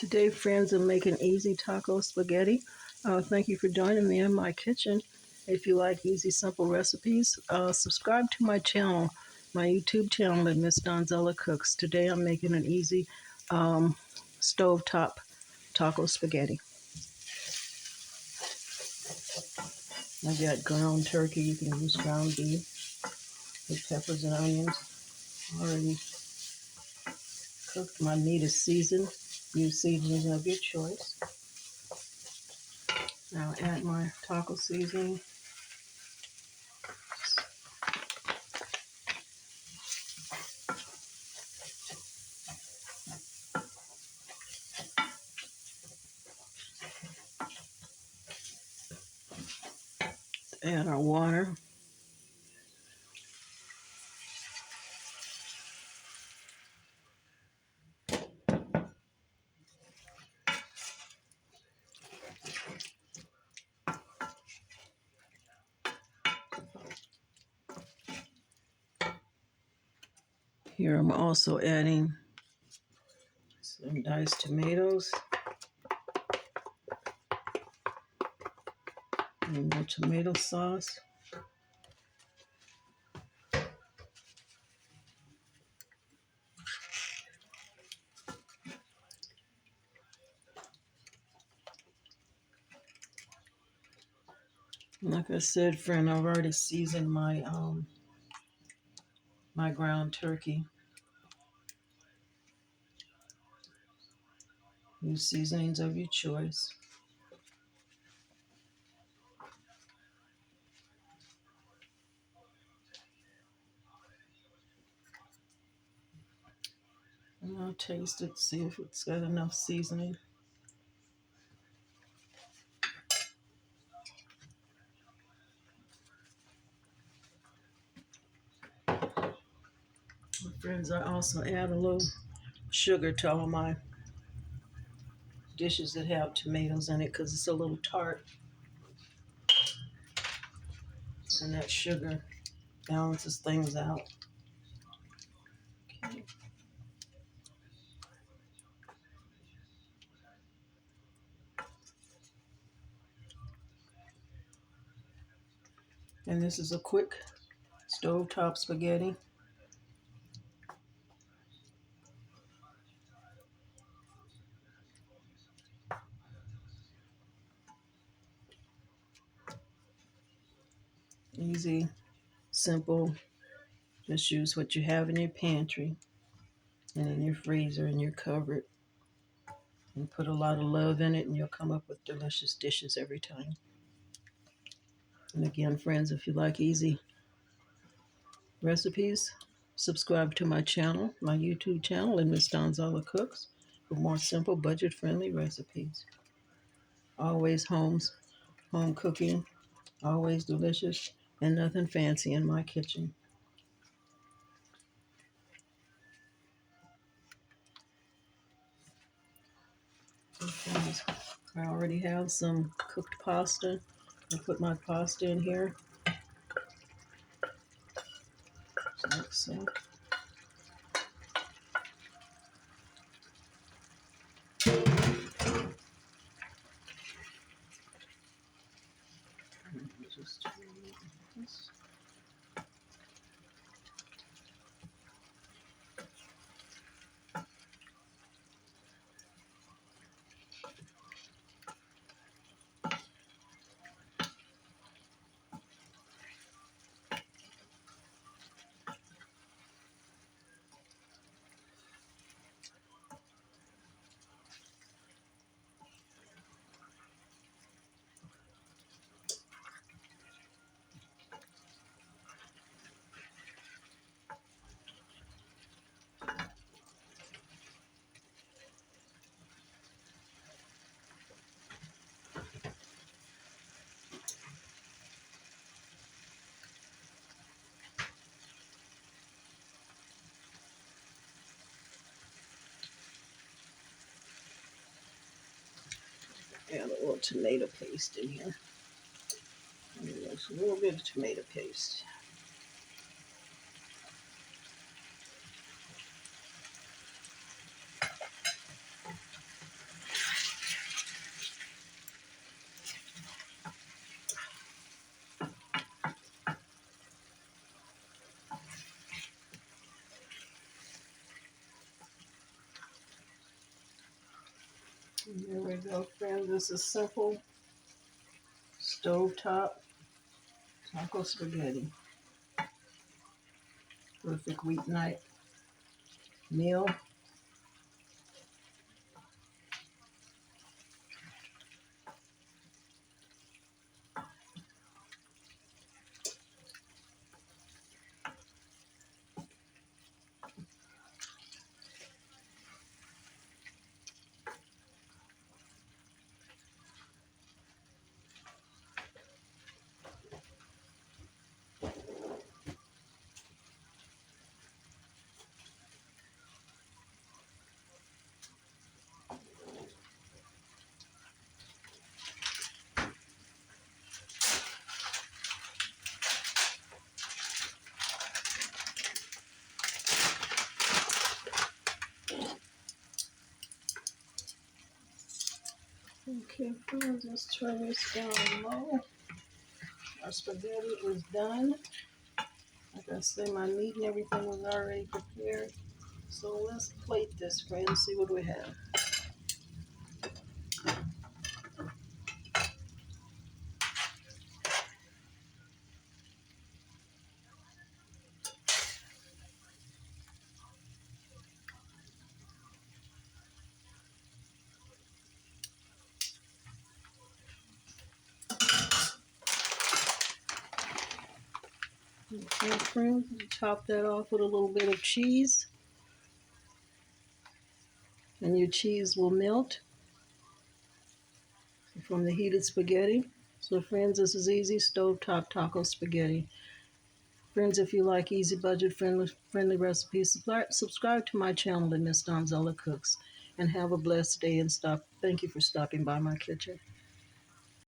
Today, friends, I'm making easy taco spaghetti. Thank you for joining me in my kitchen. If you like easy, simple recipes, subscribe to my channel, my YouTube channel at Ms Donzella Cooks. Today, I'm making an easy stovetop taco spaghetti. I got ground turkey. You can use ground beef with peppers and onions. Already cooked. My meat is seasoned. Use seasonings of your choice. Now add my taco seasoning. Add our water. Here I'm also adding some diced tomatoes and more tomato sauce. Like I said, friend, I've already seasoned my my ground turkey. Use seasonings of your choice. And I'll taste it, see if it's got enough seasoning. Friends, I also add a little sugar to all my dishes that have tomatoes in it because it's a little tart. And that sugar balances things out. Okay. And this is a quick stovetop spaghetti. Easy, simple. Just use what you have in your pantry and in your freezer and your cupboard. And put a lot of love in it and you'll come up with delicious dishes every time. And again, friends, if you like easy recipes, subscribe to my channel, my YouTube channel, and Ms Donzella Cooks for more simple, budget-friendly recipes. Always home cooking, always delicious, and nothing fancy in my kitchen. I already have some cooked pasta. I put my pasta in here, like so. Just this. Add a little tomato paste in here. Just a little bit of tomato paste. And there we go, friends. This is simple stovetop taco spaghetti. Perfect weeknight meal. Okay, friends, let's turn this down low. Our spaghetti is done. Like I said, my meat and everything was already prepared. So let's plate this, friends. See what we have. Okay, friends, top that off with a little bit of cheese, and your cheese will melt from the heated spaghetti. So, friends, this is easy stovetop taco spaghetti. Friends, if you like easy budget friendly recipes, subscribe to my channel at Ms Donzella Cooks, and have a blessed day. And thank you for stopping by my kitchen.